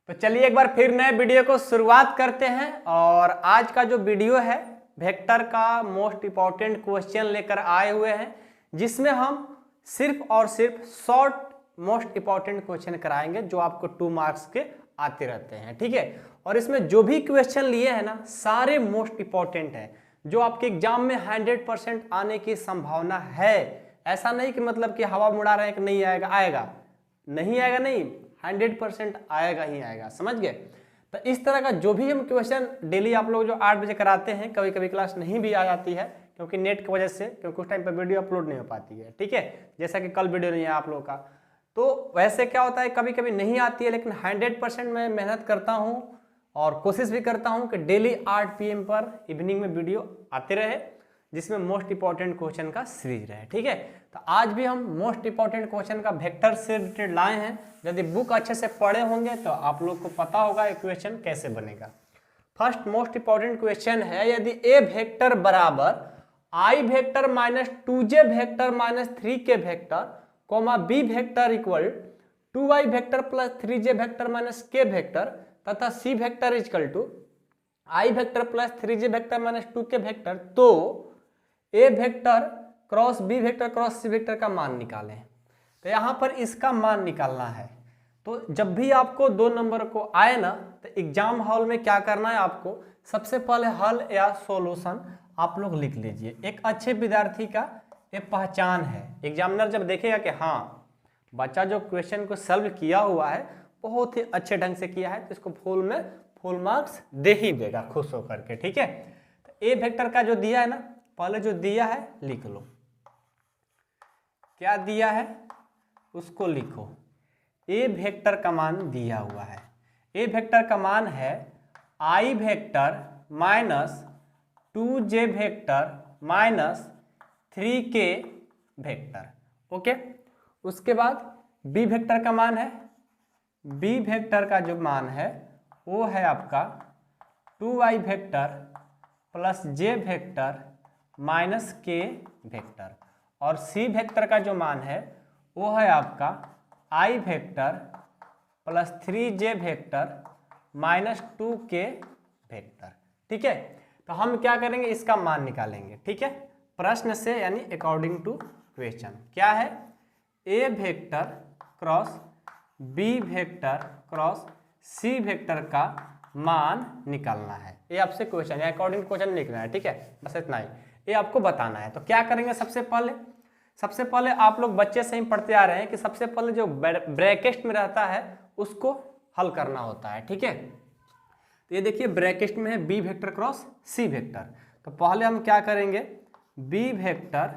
तो चलिए एक बार फिर नए वीडियो को शुरुआत करते हैं। और आज का जो वीडियो है वेक्टर का मोस्ट इम्पॉर्टेंट क्वेश्चन लेकर आए हुए हैं, जिसमें हम सिर्फ और सिर्फ शॉर्ट मोस्ट इम्पॉर्टेंट क्वेश्चन कराएंगे जो आपको 2 मार्क्स के आते रहते हैं। ठीक है, और इसमें जो भी क्वेश्चन लिए हैं ना, सारे मोस्ट इम्पॉर्टेंट हैं जो आपके एग्जाम में 100% आने की संभावना है। ऐसा नहीं कि मतलब कि हवा उड़ा रहे हैं कि नहीं आएगा, आएगा नहीं आएगा, नहीं 100% आएगा ही आएगा। समझ गए? तो इस तरह का जो भी हम क्वेश्चन डेली आप लोग जो 8 बजे कराते हैं, कभी कभी क्लास नहीं भी आ जाती है क्योंकि नेट की वजह से, क्योंकि उस टाइम पर वीडियो अपलोड नहीं हो पाती है। ठीक है, जैसा कि कल वीडियो नहीं है आप लोगों का, तो वैसे क्या होता है कभी कभी नहीं आती है, लेकिन 100% मैं मेहनत करता हूँ और कोशिश भी करता हूँ कि डेली 8 PM पर इवनिंग में वीडियो आते रहे, जिसमें मोस्ट इंपॉर्टेंट क्वेश्चन का सीरीज रहे। ठीक है, तो आज भी हम मोस्ट इंपॉर्टेंट क्वेश्चन का वेक्टर से रिलेटेड लाए हैं। यदि बुक अच्छे से पढ़े होंगे तो आप लोग को पता होगा इक्वेशन कैसे बनेगा। फर्स्ट मोस्ट इंपॉर्टेंट क्वेश्चन है, यदि ए वेक्टर बराबर i vector minus 2j vector minus 3k vector comma B vector equal 2y vector plus 3j vector minus k vector तथा C vector equal to i vector plus 3j vector minus 2k vector, तो A vector cross B vector cross C vector का मान निकालें। तो यहाँ पर इसका मान निकालना है। तो जब भी आपको 2 नंबर को आए ना, तो एग्जाम हॉल में क्या करना है, आपको सबसे पहले हल या सॉल्यूशन आप लोग लिख लीजिए। एक अच्छे विद्यार्थी का ये पहचान है। एग्जामिनर जब देखेगा कि हाँ बच्चा जो क्वेश्चन को सॉल्व किया हुआ है बहुत ही अच्छे ढंग से किया है, तो इसको फुल मार्क्स दे ही देगा खुश होकर के। ठीक है, तो ए वेक्टर का जो दिया है ना, पहले जो दिया है लिख लो, क्या दिया है उसको लिखो। ए वेक्टर का मान दिया हुआ है, ए वेक्टर का मान है i vector minus 2j vector minus 3k vector. Okay, उसके बाद बी वेक्टर का मान है, बी वेक्टर का जो मान है वो है आपका 2y vector plus j vector minus k vector, और सी वेक्टर का जो मान है वो है आपका i vector plus 3j vector minus 2k vector. ठीक है, तो हम क्या करेंगे, इसका मान निकालेंगे। ठीक है, प्रश्न से यानी अकॉर्डिंग टू क्वेश्चन क्या है, A vector cross B vector cross C vector का मान निकालना है। ये आपसे क्वेश्चन है, अकॉर्डिंग क्वेश्चन लिखना है। ठीक है, बस इतना ही, ये आपको बताना है। तो क्या करेंगे, सबसे पहले आप लोग बच्चे से ही पढ़ते आ रहे हैं कि सबसे पहले जो ब्रैकेट में रहता है उसको हल करना होता है। ठीक है, तो ये देखिए ब्रैकेट में है B vector cross C vector, तो पहले हम क्या करेंगे, B vector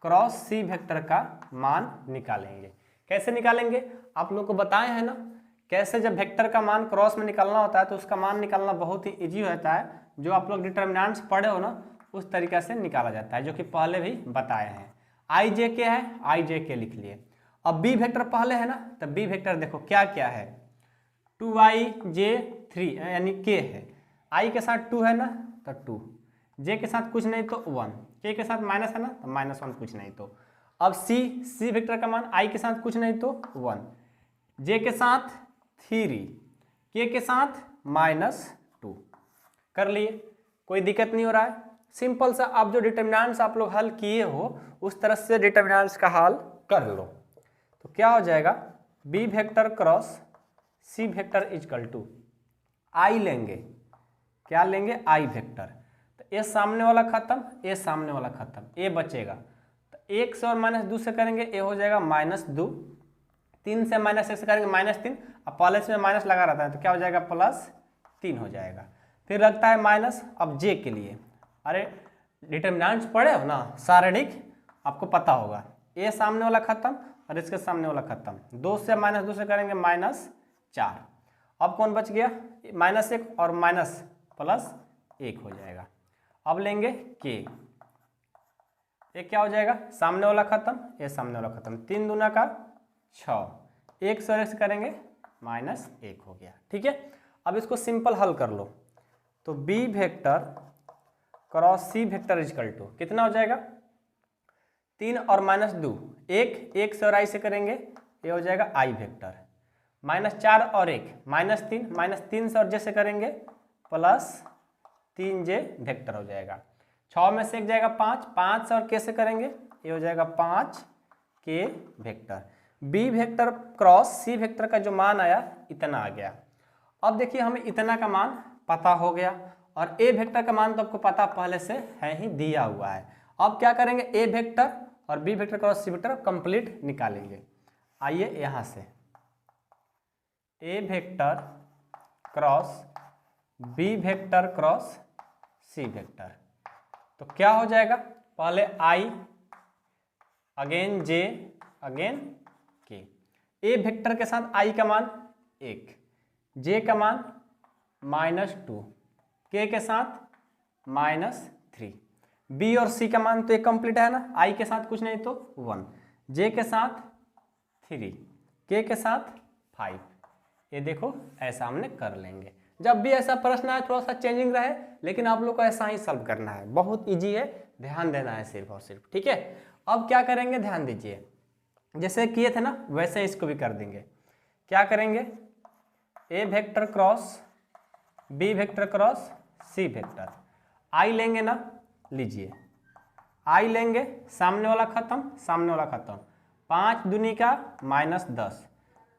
cross C vector का मान निकालेंगे। कैसे निकालेंगे, आप लोग को बताए हैं ना कैसे, जब वेक्टर का मान क्रॉस में निकालना होता है तो उसका मान निकालना बहुत ही इजी होता है। जो आप लोग डिटर्मिनेंट्स पढ़े हो ना, उस तरीके से निकाला जाता है, जो कि पहले भी बताए हैं। आई जे के है, आई जे के लिख लिए। अब बी वेक्टर पहले है ना, तो बी वेक्टर देखो क्या क्या है, 2ij3 यानी k है, i के साथ 2 है ना तो 2, j के साथ कुछ नहीं तो 1, k के साथ माइनस है ना तो -1 कुछ नहीं तो। अब सी वेक्टर का मान i के साथ कुछ नहीं तो 1, j के साथ 3, k के साथ -2। कर लिए, कोई दिक्कत नहीं हो रहा है। सिंपल सा आप जो डिटर्मिनेंट्स आप लोग हल किए हो उस तरह से डिटर्मिनेंट्स का हल कर लो। तो क्या हो जाएगा, B vector cross C vector equal to i लेंगे, क्या लेंगे, आई वेक्टर। तो ए सामने वाला खत्म, ए सामने वाला खत्म, ए बचेगा। तो 1 से और -2 से करेंगे, ए हो जाएगा -2, 3 से -1 से करेंगे -3, अब पहले से माइनस लगा रहता है तो क्या हो जाएगा, +3 हो जाएगा। फिर लगता है माइनस। अब जे के लिए, अरे डिटर्मिनेंट्स पढ़े हो ना, सारणिक आपको पता होगा, ए सामने वाला खत्म और इसके सामने वाला खत्म, 2 से -2 से करेंगे -4। अब कौन बच गया, -1 और +1 हो जाएगा। अब लेंगे के, ये क्या हो जाएगा, सामने वाला खत्म, ये सामने वाला खत्म, 3 दूना का 6, 1 से 1 करेंगे -1 हो गया। ठीक है, अब इसको सिंपल हल कर लो। तो B vector cross C vector equal to कितना हो जाएगा, 3 और -2, 1 से और आई से करेंगे, ये हो जाएगा आई वेक्टर -4 और 1 -3 से और जैसे करेंगे +3j वेक्टर हो जाएगा। 6 में से 1 जाएगा 5 से और कैसे करेंगे, ये हो जाएगा 5k vector. b vector cross c vector का जो मान आया इतना आ गया। अब देखिए हमें इतना का मान पता हो गया और a वेक्टर का मान तो आपको पता पहले से है ही, दिया हुआ है। अब क्या करेंगे, a वेक्टर और b vector cross c vector complete निकालेंगे। आइए यहाँ से a vector cross b vector cross c vector, तो क्या हो जाएगा, पहले i again j again k। a vector के साथ i का मान 1, j का मान -2, k के साथ -3, b और c का मान तो एक कंप्लीट है ना, i के साथ कुछ नहीं तो 1, j के साथ 3, k के साथ 5। ये देखो ऐसा हमने कर लेंगे। जब भी ऐसा प्रश्न आए थोड़ा सा चेंजिंग रहे, लेकिन आप लोग को ऐसा ही सॉल्व करना है, बहुत इजी है, ध्यान देना है सिर्फ और सिर्फ, ठीक है। अब क्या करेंगे, ध्यान दीजिए, जैसे किए थे ना वैसे इसको भी कर देंगे। क्या करेंगे, a vector cross b vector cross c vector, i लेंगे ना, लीजिए i लेंगे, सामने वाला खत्म सामने वाला खत्म, 5 दूनी का -10,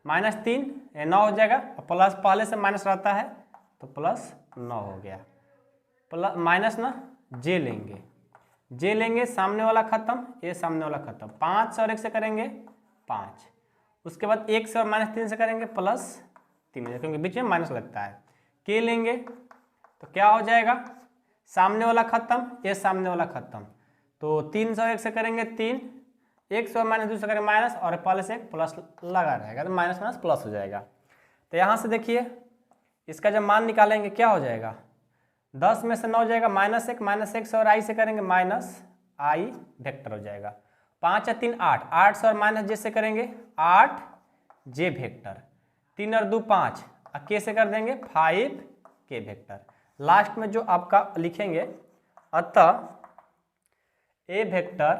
-3 ये 9 हो जाएगा, प्लस पहले से माइनस रहता है तो +9 हो गया, प्लस माइनस ना j लेंगे, सामने वाला खत्म ये सामने वाला खत्म, 5 से और 1 से करेंगे 5, उसके बाद 1 से और -3 से करेंगे +3, क्योंकि बीच में माइनस लगता है। k लेंगे तो क्या हो जाएगा, सामने वाला खत्म ये सामने वाला खत्म, तो 3 से और 1 से करेंगे 3, 1 से और -2 से करेंगे माइनस, और पहले से एक प्लस लगा रहेगा तो माइनस माइनस प्लस हो जाएगा। तो यहाँ से देखिए इसका जब मान निकालेंगे क्या हो जाएगा, 10 में से 9 जाएगा -1 से और i से करेंगे -i वेक्टर हो जाएगा, 5 या 3 8, 8 से और माइनस j से करेंगे 8j वेक्टर, 3 और 2 5, k से कर देंगे 5k वेक्टर। लास्ट में जो आपका लिखेंगे, अतः a vector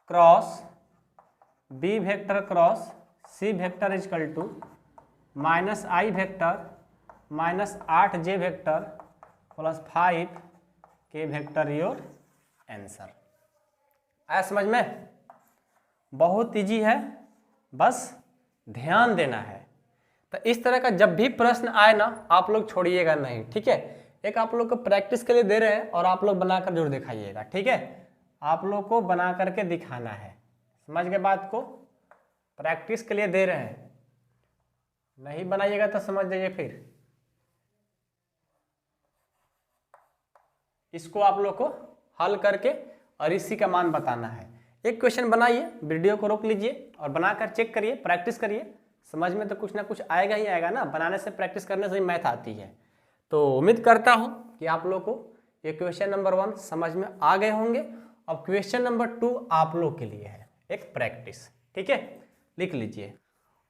cross b vector cross c vector equal to -i vector -8j vector plus 5k vector your answer. आया समझ में, बहुत इजी है, बस ध्यान देना है। तो इस तरह का जब भी प्रश्न आए ना आप लोग छोड़िएगा नहीं, ठीक है। एक आप लोग को प्रैक्टिस के लिए दे रहे हैं और आप लोग बनाकर जरूर दिखाइएगा, ठीक है। आप लोग को बना करके दिखाना है, समझ गए बात को, प्रैक्टिस के लिए दे रहे हैं, नहीं बनाइएगा तो समझ जाइए फिर इसको आप लोग को हल करके और इसी का मान बताना है। एक क्वेश्चन बनाइए, वीडियो को रोक लीजिए और बनाकर चेक करिए, प्रैक्टिस करिए, समझ में तो कुछ ना कुछ आएगा ही आएगा ना, बनाने से प्रैक्टिस करने से ही मैथ आती है। तो उम्मीद करता हूं कि आप लोग को ये क्वेश्चन नंबर 1 समझ में आ गए होंगे। अब क्वेश्चन नंबर 2 आप लोग के लिए है एक प्रैक्टिस, ठीक है, लिख लीजिए।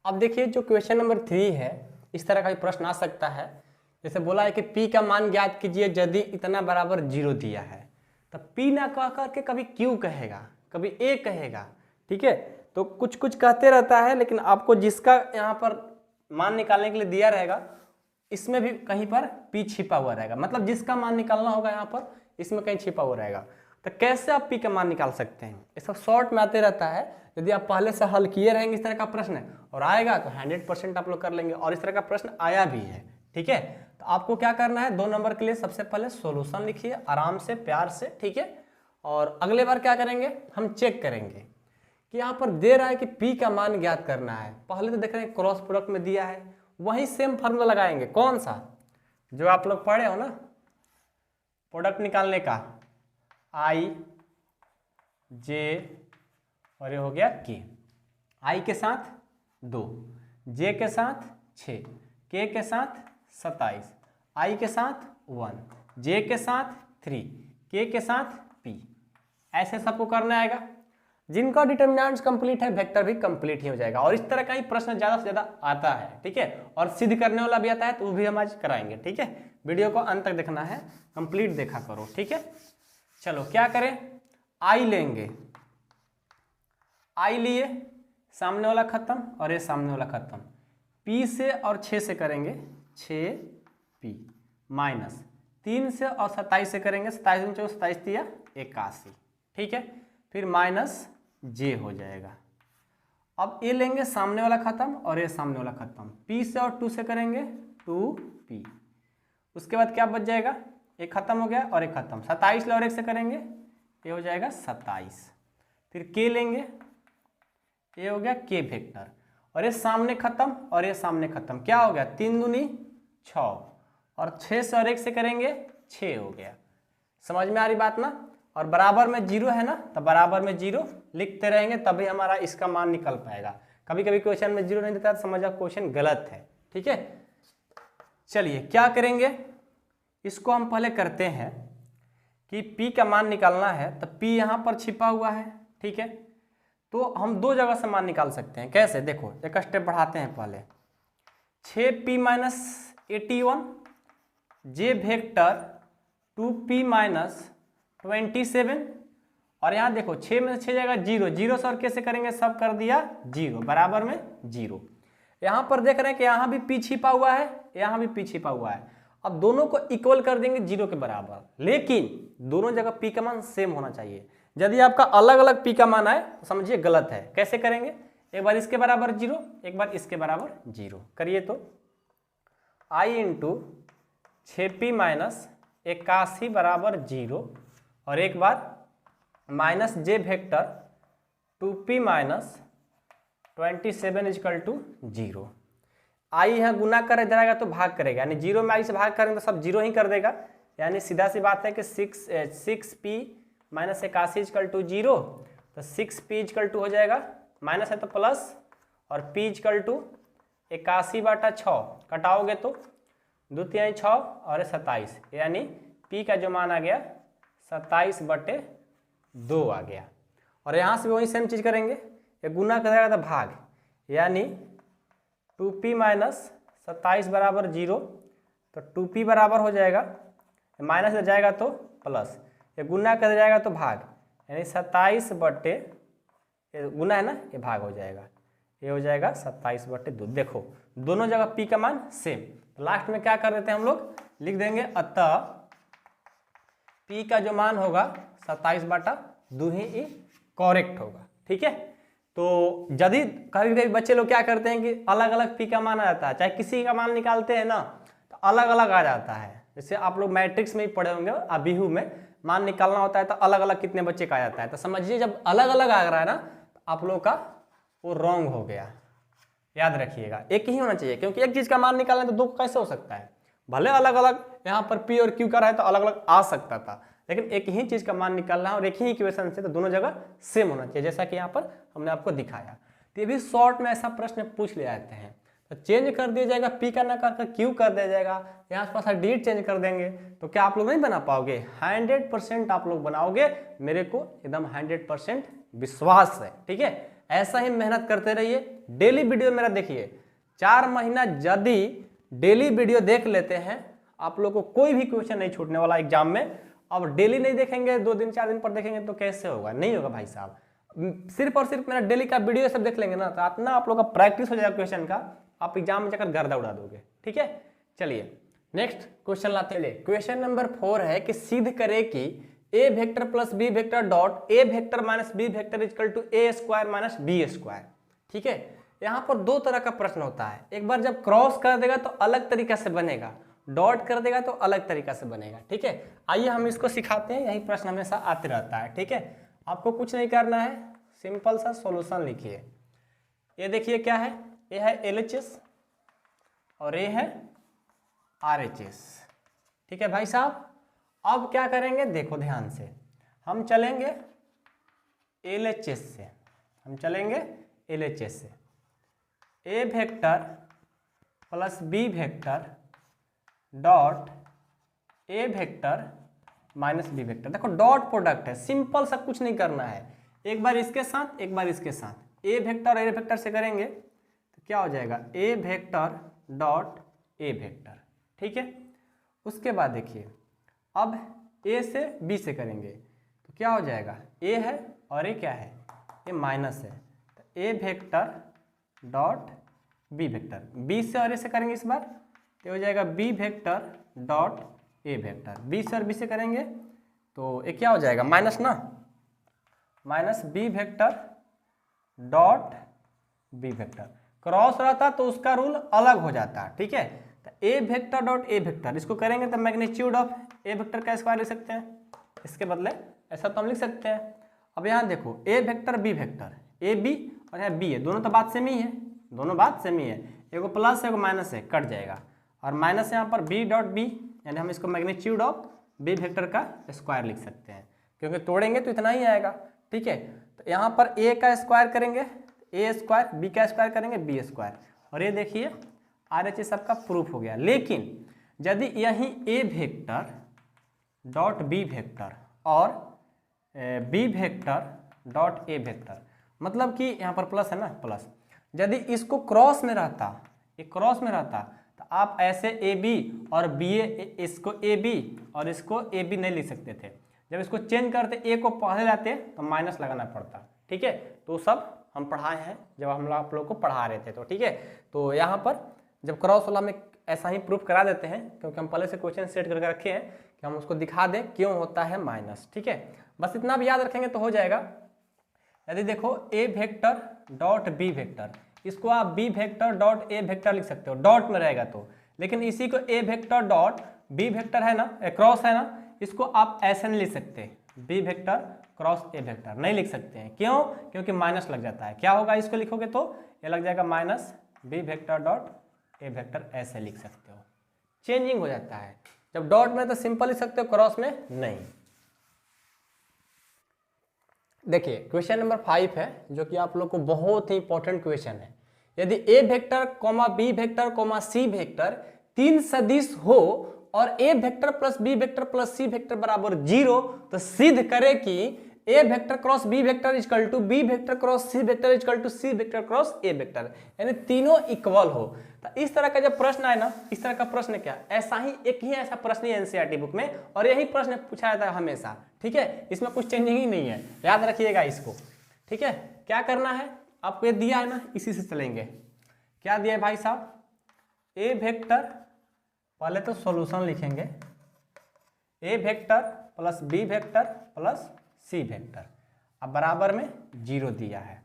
अब देखिए जो क्वेश्चन नंबर 3 है, इस तरह का भी प्रश्न आ सकता है, जैसे बोला है कि p का मान ज्ञात कीजिए यदि इतना बराबर 0 दिया है, तो p ना कह करके कभी q कहेगा, कभी a कहेगा, ठीक है। तो कुछ कुछ कहते रहता है, लेकिन आपको जिसका यहाँ पर मान निकालने के लिए दिया रहेगा इसमें भी कहीं पर p छिपा हुआ रहेगा, मतलब जिसका मान निकालना होगा यहाँ पर इसमें कहीं छिपा हुआ रहेगा। तो कैसे आप p का मान निकाल सकते हैं, ये सब शॉर्ट में आते रहता है। यदि आप पहले से हल किए रहेंगे इस तरह का प्रश्न और आएगा तो 100% आप लोग कर लेंगे, और इस तरह का प्रश्न आया भी है, ठीक है। तो आपको क्या करना है, 2 नंबर के लिए सबसे पहले सॉल्यूशन लिखिए आराम से, प्यार से, ठीक है। और अगले बार क्या करेंगे, हम चेक करेंगे कि यहाँ पर दे रहा है कि p का मान ज्ञात करना है। पहले तो देख रहे हैं क्रॉस प्रोडक्ट में दिया है, वही सेम फार्मूला लगाएंगे, कौन सा, जो आप लोग पढ़े हो ना, प्रोडक्ट निकालने का, i j और ये हो गया k, i के साथ 2, j के साथ 6, k के साथ 27, i के साथ 1, j के साथ 3, k के साथ p, ऐसे सबको करना आएगा। जिनका डिटर्मिनेंट्स कंप्लीट है वेक्टर भी कंप्लीट ही हो जाएगा, और इस तरह का ही प्रश्न ज़्यादा से ज़्यादा आता है, ठीक है। और सिद्ध करने वाला भी आता है, तो वो भी हम आज कराएंगे, ठीक है। वीडियो को अंत तक देखना है, कंप्लीट देखा करो, ठीक है। चलो क्या करें, आई लेंगे, आई लिए, सामने वाला खत्म और ये सामने वाला खत्म, P से और 6 से करेंगे 6P माइनस 3 से और 27 से करेंगे 27 में 27 दिया 81, ठीक है। फिर माइनस J हो जाएगा। अब ये लेंगे सामने वाला खत्म और ये सामने वाला खत्म, P से और 2 से करेंगे 2P, उसके बाद क्या बच जाएगा, एक खत्म हो गया और एक खत्म, 27 और 1 से करेंगे ये हो जाएगा 27। फिर K लेंगे, ये हो गया K वेक्टर, और ये सामने खत्म और ये सामने खत्म, क्या हो गया 3 दूनी 6 और 6 से और 1 से करेंगे 6 हो गया। समझ में आ रही बात ना। और बराबर में 0 है ना, तो बराबर में 0 लिखते रहेंगे तभी हमारा इसका मान निकल पाएगा। कभी कभी क्वेश्चन में 0 नहीं देता तो समझ आप क्वेश्चन गलत है, ठीक है। चलिए क्या करेंगे, इसको हम पहले करते हैं कि P का मान निकालना है, तो P यहाँ पर छिपा हुआ है, ठीक है। तो हम दो जगह से मान निकाल सकते हैं, कैसे, देखो एक स्टेप बढ़ाते हैं पहले। 6P minus 81 J vector 2P minus 27, और यहाँ देखो 6 में से 6 जाएगा 0, 0 से और कैसे करेंगे, सब कर दिया 0 बराबर में 0। यहाँ पर देख रहे हैं कि यहाँ भी P छिपा हुआ है, यहाँ भी P छिपा हुआ है। अब दोनों को इक्वल कर देंगे 0 के बराबर, लेकिन दोनों जगह P का मान सेम होना चाहिए। यदि आपका अलग अलग P का मान आए तो समझिए गलत है। कैसे करेंगे, एक बार इसके बराबर 0, एक बार इसके बराबर 0 करिए, तो I इंटू 6P माइनस 81 बराबर 0, और एक बार minus J vector 2P minus 27 equal to 0। I यहाँ गुना कर जाएगा तो भाग करेगा, यानी 0 में I से भाग करेंगे तो सब 0 ही कर देगा, यानी सीधा सी बात है कि 6P माइनस 81 इजकल टू 0, तो 6P इजकल टू हो जाएगा, माइनस है तो प्लस, और P इजकल टू 81/6 कटाओगे तो 2 3 6 और 27, यानी P का जो मान आ गया 27/2 आ गया। और यहाँ से भी वही सेम चीज़ करेंगे, ये गुना करेगा तो भाग, यानी 2P माइनस 27 बराबर 0, तो 2P बराबर हो जाएगा, माइनस में जाएगा तो प्लस, ये गुना कर जाएगा तो भाग, यानी 27 बटे, ये गुना है ना, ये भाग हो जाएगा, ये हो जाएगा 27/2। देखो दोनों जगह P का मान सेम। तो लास्ट में क्या कर देते हैं हम लोग, लिख देंगे अतः P का जो मान होगा 27/2 ही करेक्ट होगा, ठीक है। तो यदि कभी कभी बच्चे लोग क्या करते हैं कि अलग अलग P का मान आ जाता है, चाहे किसी का मान निकालते हैं ना तो अलग अलग आ जाता है। जैसे आप लोग मैट्रिक्स में ही पढ़े होंगे, अबीहू में मान निकालना होता है तो अलग अलग कितने बच्चे का आ जाता है, तो समझिए जब अलग अलग आ रहा है ना तो आप लोग का वो रॉन्ग हो गया। याद रखिएगा एक ही होना चाहिए, क्योंकि एक चीज का मान निकालना तो दो कैसे हो सकता है, भले अलग अलग यहाँ पर P और Q का रहा है तो अलग अलग आ सकता था, लेकिन एक ही चीज का मान निकालना है और एक ही इक्वेशन से, तो दोनों जगह सेम होना चाहिए, जैसा कि यहाँ पर हमने आपको दिखाया। तो ये भी शॉर्ट में ऐसा प्रश्न पूछ ले जाते हैं, तो चेंज कर दिया जाएगा, P का ना कर Q कर दिया जाएगा, यहाँ थोड़ा सा डेट चेंज कर देंगे, तो क्या आप लोग नहीं बना पाओगे, 100% आप लोग बनाओगे, मेरे को एकदम 100% विश्वास है, ठीक है। ऐसा ही मेहनत करते रहिए, डेली वीडियो मेरा देखिए, 4 महीना यदि डेली वीडियो देख लेते हैं आप लोग को कोई भी क्वेश्चन नहीं छूटने वाला एग्जाम में। अब डेली नहीं देखेंगे, 2 दिन 4 दिन पर देखेंगे तो कैसे होगा, नहीं होगा भाई साहब। सिर्फ और सिर्फ मेरा डेली का वीडियो सब देख लेंगे ना तो इतना आप लोग का प्रैक्टिस हो जाएगा क्वेश्चन का, आप एग्जाम में जाकर गर्दा उड़ा दोगे, ठीक है। चलिए नेक्स्ट क्वेश्चन लाते हैं। क्वेश्चन नंबर 4 है कि सिद्ध करे कि a vector plus b vector dot a vector minus b vector equal to a square minus b square, ठीक है। यहाँ पर दो तरह का प्रश्न होता है, एक बार जब क्रॉस कर देगा तो अलग तरीका से बनेगा, डॉट कर देगा तो अलग तरीका से बनेगा, ठीक है। आइए हम इसको सिखाते हैं, यही प्रश्न हमेशा आते रहता है, ठीक है। आपको कुछ नहीं करना है, सिंपल सा सॉल्यूशन लिखिए। ये देखिए क्या है, ये है LHS और ये है RHS, ठीक है भाई साहब। अब क्या करेंगे, देखो ध्यान से, हम चलेंगे LHS से, हम चलेंगे LHS से, a vector plus b vector dot a vector minus b vector. देखो डॉट प्रोडक्ट है, सिंपल सा, कुछ नहीं करना है, एक बार इसके साथ एक बार इसके साथ, a वेक्टर a वेक्टर से करेंगे तो क्या हो जाएगा, a vector dot a vector, ठीक है। उसके बाद देखिए अब a से b से करेंगे तो क्या हो जाएगा, a है और ये क्या है, ये माइनस है, तो a vector dot B vector, B से और ए से करेंगे इस बार तो हो जाएगा B vector dot A vector, B से और बी से करेंगे तो ये क्या हो जाएगा माइनस ना, minus B vector dot B vector. Cross रहता तो उसका रूल अलग हो जाता, ठीक है। तो A vector dot A vector इसको करेंगे तो मैग्नीट्यूड ऑफ ए वेक्टर का स्क्वायर लिख सकते हैं, इसके बदले ऐसा तो हम लिख सकते हैं। अब यहाँ देखो A vector B vector, A B और यहाँ बी है, दोनों तो बात सेम ही है, दोनों बात सेम ही है, एगो प्लस है एगो माइनस है, कट जाएगा और माइनस यहाँ पर बी डॉट बी, यानी हम इसको मैग्नीट्यूड ऑफ बी वेक्टर का स्क्वायर लिख सकते हैं, क्योंकि तोड़ेंगे तो इतना ही आएगा, ठीक है। तो यहाँ पर ए का स्क्वायर करेंगे ए स्क्वायर, बी का स्क्वायर करेंगे बी स्क्वायर, और ये देखिए RHS सबका प्रूफ हो गया। लेकिन यदि यही A vector dot B vector और B vector dot A vector, मतलब कि यहाँ पर प्लस है ना, प्लस, यदि इसको क्रॉस में रहता, ये क्रॉस में रहता तो आप ऐसे ए बी और बी ए, इसको ए बी और इसको ए बी नहीं लिख सकते थे। जब इसको चेंज करते ए को पहले लाते तो माइनस लगाना पड़ता, ठीक है। तो सब हम पढ़ाए हैं जब हम आप लोग को पढ़ा रहे थे, तो ठीक है। तो यहाँ पर जब क्रॉस वाला में ऐसा ही प्रूफ करा देते हैं, क्योंकि हम पहले से क्वेश्चन सेट करके रखे हैं कि हम उसको दिखा दें क्यों होता है माइनस, ठीक है। बस इतना भी याद रखेंगे तो हो जाएगा। यदि देखो A vector dot B vector, इसको आप B vector dot A vector लिख सकते हो, डॉट में रहेगा तो, लेकिन इसी को ए वेक्टर डॉट बी वेक्टर है ना, क्रॉस है ना, इसको आप ऐसे नहीं लिख सकते, B vector cross A vector नहीं लिख सकते हैं। क्यों? क्योंकि माइनस लग जाता है। क्या होगा इसको लिखोगे तो ये लग जाएगा minus B vector dot A vector, ऐसे लिख सकते हो, चेंजिंग हो जाता है। जब डॉट में तो सिंपल लिख सकते हो, क्रॉस में नहीं। देखिए क्वेश्चन नंबर 5 है, जो कि आप लोग को बहुत ही इंपॉर्टेंट क्वेश्चन है। यदि A vector comma B vector comma C vector 3 सदिश हो और A vector plus B vector plus C vector बराबर 0, तो सिद्ध करे कि A vector cross B vector equal to B vector cross C vector equal to C vector cross A vector, यानी तीनों इक्वल हो। तो इस तरह का जब प्रश्न आए ना, इस तरह का प्रश्न क्या, ऐसा ही एक ही ऐसा प्रश्न है एनसीईआरटी बुक में, और यही प्रश्न पूछा जाता है हमेशा, ठीक है। इसमें कुछ चेंजिंग ही नहीं है, याद रखिएगा इसको, ठीक है। क्या करना है आपको, ये दिया है ना, इसी से चलेंगे। क्या दिया है भाई साहब, ए वेक्टर, पहले तो सॉल्यूशन लिखेंगे, A vector plus B vector plus C vector, अब बराबर में 0 दिया है,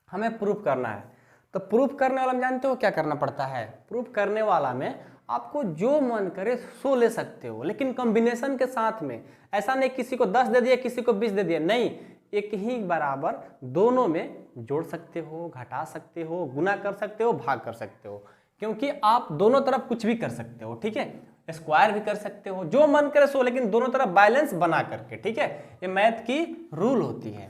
हमें प्रूफ करना है। तो प्रूफ करने वाला में जानते हो क्या करना पड़ता है, प्रूफ करने वाला में आपको जो मन करे सो ले सकते हो, लेकिन कॉम्बिनेशन के साथ में। ऐसा नहीं किसी को 10 दे दिया किसी को 20 दे दिया, नहीं, एक ही बराबर दोनों में जोड़ सकते हो, घटा सकते हो, गुना कर सकते हो, भाग कर सकते हो, क्योंकि आप दोनों तरफ कुछ भी कर सकते हो, ठीक है। स्क्वायर भी कर सकते हो, जो मन करे सो, लेकिन दोनों तरफ बैलेंस बना करके, ठीक है। ये मैथ की रूल होती है।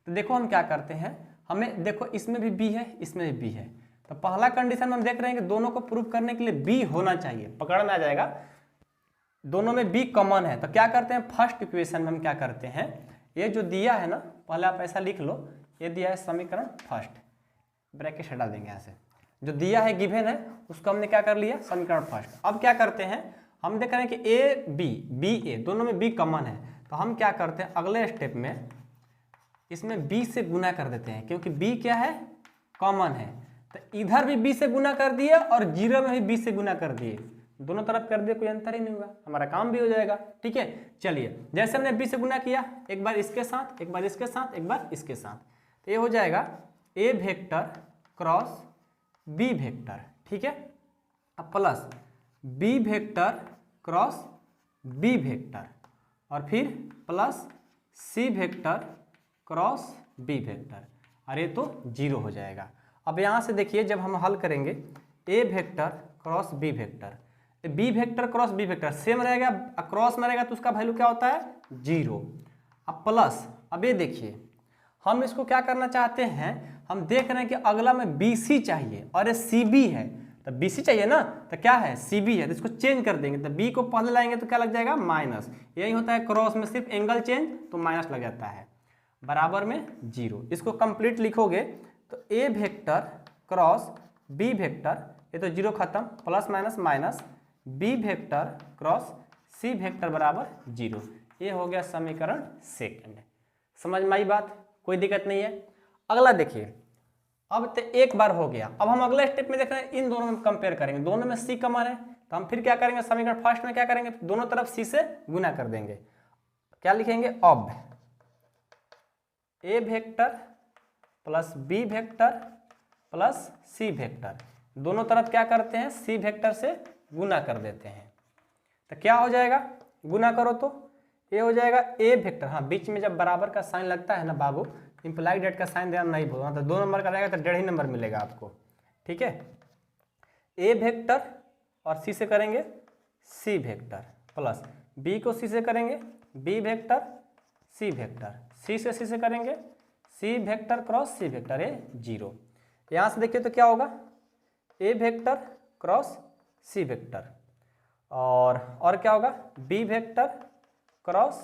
तो देखो हम क्या करते हैं, हमें देखो इसमें भी बी है, इसमें भी बी है, तो पहला कंडीशन हम देख रहे हैं कि दोनों को प्रूव करने के लिए बी होना चाहिए, पकड़ में आ जाएगा, दोनों में बी कॉमन है। तो क्या करते हैं, फर्स्ट इक्वेशन में हम क्या करते हैं, ये जो दिया है ना, पहले आप ऐसा लिख लो, ये दिया है समीकरण फर्स्ट, ब्रैकेट हटा देंगे यहाँ से, जो दिया है गिवन है उसको हमने क्या कर लिया, समीकरण फर्स्ट। अब क्या करते हैं, हम देख रहे हैं कि ए बी बी ए दोनों में बी कॉमन है, तो हम क्या करते हैं अगले स्टेप में इसमें बी से गुना कर देते हैं, क्योंकि बी क्या है, कॉमन है। तो इधर भी बी से गुना कर दिया और 0 में भी बी से गुना कर दिए, दोनों तरफ कर दिए, कोई अंतर ही नहीं होगा, हमारा काम भी हो जाएगा, ठीक है। चलिए जैसे हमने बी से गुना किया, एक बार इसके साथ, एक बार इसके साथ, एक बार इसके साथ, तो ये हो जाएगा A vector cross B vector, ठीक है, अब plus B vector cross B vector, और फिर plus C vector cross B vector, अरे तो 0 हो जाएगा। अब यहाँ से देखिए जब हम हल करेंगे A vector cross B vector, B vector cross B vector same रहेगा, क्रॉस में रहेगा तो उसका वैल्यू क्या होता है, 0। अब प्लस, अब ये देखिए हम इसको क्या करना चाहते हैं, हम देख रहे हैं कि अगला में बी सी चाहिए और ये सी बी है, तो बी सी चाहिए ना, तो क्या है सी बी है, तो इसको चेंज कर देंगे, तो बी को पहले लाएंगे तो क्या लग जाएगा, माइनस। यही होता है क्रॉस में, सिर्फ एंगल चेंज तो माइनस लग जाता है, बराबर में 0। इसको कंप्लीट लिखोगे तो A vector cross B vector, ये तो 0 खत्म, plus minus minus, B vector cross C vector बराबर 0। ये हो गया समीकरण सेकंड। समझ में आई बात, कोई दिक्कत नहीं है। अगला देखिए, अब तो एक बार हो गया। अब हम अगले स्टेप में देख रहे हैं, इन दोनों में कंपेयर करेंगे, दोनों में सी कॉमन है, तो हम फिर क्या करेंगे, समीकरण फर्स्ट में क्या करेंगे, दोनों तरफ सी से गुना कर देंगे। क्या लिखेंगे, अब A vector plus B vector plus C vector, दोनों तरफ क्या करते हैं, सी वेक्टर से गुना कर देते हैं। तो क्या हो जाएगा, गुना करो तो ये हो जाएगा ए वेक्टर, हाँ बीच में जब बराबर का साइन लगता है ना बाबू, इंप्लाइड डेट का साइन देना नहीं भूलना, तो 2 नंबर का रहेगा तो 1.5 नंबर मिलेगा आपको, ठीक है। ए वेक्टर और सी से करेंगे सी वेक्टर प्लस बी को सी से करेंगे बी वेक्टर सी वेक्टर, सी से सी से करेंगे सी वेक्टर क्रॉस सी वेक्टर, ये 0। यहाँ से देखिए तो क्या होगा, ए वेक्टर क्रॉस सी वेक्टर और क्या होगा, B vector cross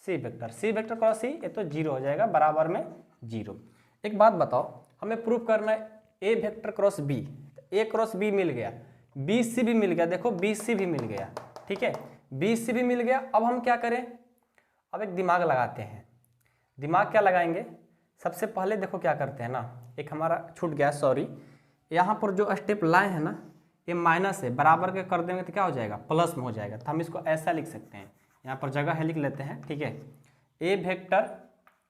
C vector, सी वेक्टर क्रॉस सी, ये तो 0 हो जाएगा, बराबर में 0। एक बात बताओ, हमें प्रूफ करना है A vector cross B, A cross B मिल गया, बी सी भी मिल गया, देखो बी सी भी मिल गया, ठीक है, बी सी भी मिल गया। अब हम क्या करें, अब एक दिमाग लगाते हैं। दिमाग क्या लगाएंगे, सबसे पहले देखो क्या करते हैं ना, एक हमारा छूट गया, सॉरी, यहाँ पर जो स्टेप लाए हैं ना, ये माइनस है, बराबर के कर देंगे तो क्या हो जाएगा, प्लस में हो जाएगा। तो हम इसको ऐसा लिख सकते हैं, यहाँ पर जगह है लिख लेते हैं, ठीक है। ए वेक्टर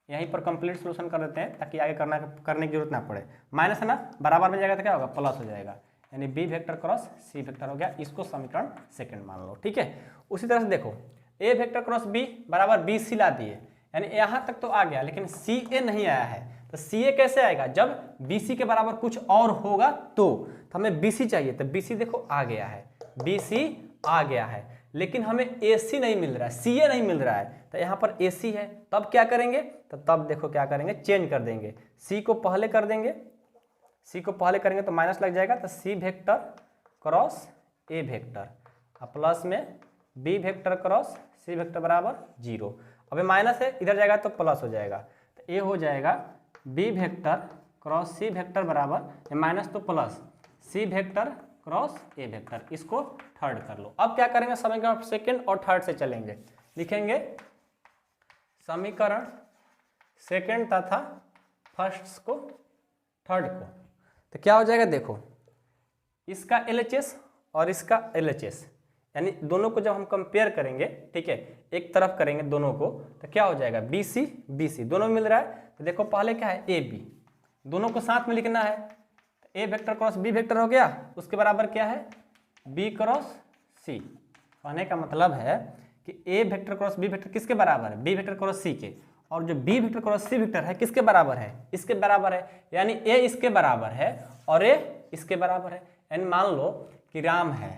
यहीं पर कंप्लीट सोल्यूशन कर देते हैं ताकि आगे करने की जरूरत ना पड़े, माइनस है ना, बराबर में जाएगा तो क्या होगा, प्लस हो जाएगा, यानी B vector cross C vector हो गया। इसको समीकरण सेकंड मान लो, ठीक है। उसी तरह से देखो, ए वेक्टर क्रॉस बी बराबर बी सी ला दिए, यानी यहाँ तक तो आ गया, लेकिन सी ए नहीं आया है। तो सी ए कैसे आएगा, जब बी सी के बराबर कुछ और होगा तो हमें बी सी चाहिए, तो बी सी देखो आ गया है, बी सी आ गया है, लेकिन हमें ए सी नहीं मिल रहा है, सी ए नहीं मिल रहा है, तो यहाँ पर ए सी है। तब क्या करेंगे, तो तब देखो क्या करेंगे, चेंज कर देंगे, सी को पहले कर देंगे, सी को पहले करेंगे तो माइनस लग जाएगा, तो C vector cross A vector plus में B vector cross C vector बराबर 0। अब माइनस है, इधर जाएगा तो प्लस हो जाएगा, तो ये हो जाएगा B vector cross C vector बराबर माइनस तो plus C vector cross A vector. इसको थर्ड कर लो। अब क्या करेंगे, समीकरण सेकंड और थर्ड से चलेंगे, लिखेंगे समीकरण सेकंड तथा फर्स्ट को थर्ड को, तो क्या हो जाएगा, देखो इसका LHS और इसका LHS, यानी दोनों को जब हम कंपेयर करेंगे, ठीक है, एक तरफ करेंगे दोनों को, तो क्या हो जाएगा, BC BC दोनों मिल रहा है। तो देखो पहले क्या है, AB, दोनों को साथ में लिखना है, तो A vector cross B vector हो गया, उसके बराबर क्या है, बी क्रॉस सी। कहने का मतलब है कि A vector cross B vector किसके बराबर है, बी वेक्टर क्रॉस सी के, और जो B vector cross C vector है किसके बराबर है, इसके बराबर है, यानी ए इसके बराबर है और ए इसके बराबर है। यानी मान लो कि राम है,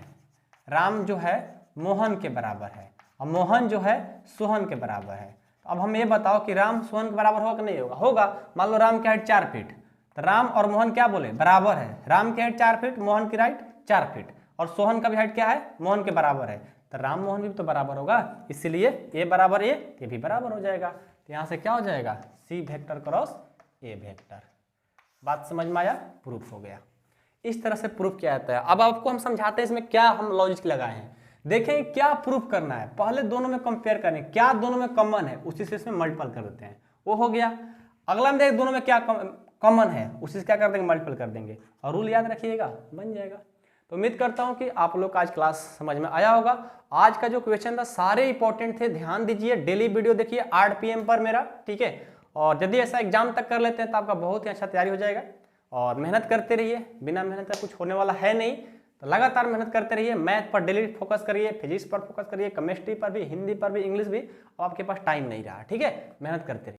राम जो है मोहन के बराबर है और मोहन जो है सोहन के बराबर है। तो अब हम ये बताओ कि राम सोहन के बराबर होगा कि नहीं होगा, होगा। मान लो राम की हाइट 4 फीट, तो राम और मोहन क्या बोले, बराबर है, राम की हाइट 4 फीट, मोहन की हाइट 4 फीट, और सोहन का भी हाइट क्या है, मोहन के बराबर है, तो राम मोहन भी तो बराबर होगा, इसलिए ए बराबर ये भी बराबर हो जाएगा। तो यहाँ से क्या हो जाएगा, सी वेक्टर क्रॉस ए वेक्टर। बात समझ में आया, प्रूफ हो गया। इस तरह से प्रूफ किया जाता है। अब आपको हम समझाते हैं इसमें क्या हम लॉजिक लगाए हैं। देखें क्या प्रूफ करना है, पहले दोनों में कंपेयर करें, क्या दोनों में कॉमन है, उसी से इसमें मल्टीपल कर देते हैं, वो हो गया। अगला में देख दोनों में क्या कॉमन है, उसी से क्या कर देंगे, मल्टीपल कर देंगे, और रूल याद रखिएगा, बन जाएगा। तो उम्मीद करता हूं कि आप लोग का आज क्लास समझ में आया होगा। आज का जो क्वेश्चन था सारे इंपॉर्टेंट थे, ध्यान दीजिए, डेली वीडियो देखिए 8 PM पर मेरा, ठीक है। और यदि ऐसा एग्जाम तक कर लेते हैं तो आपका बहुत ही अच्छा तैयारी हो जाएगा। और मेहनत करते रहिए, बिना मेहनत का कुछ होने वाला है नहीं, तो लगातार मेहनत करते रहिए। मैथ पर डेली फोकस करिए, फिजिक्स पर फोकस करिए, केमिस्ट्री पर भी, हिंदी पर भी, इंग्लिश भी। अब आपके पास टाइम नहीं रहा, ठीक है, मेहनत करते रहिए।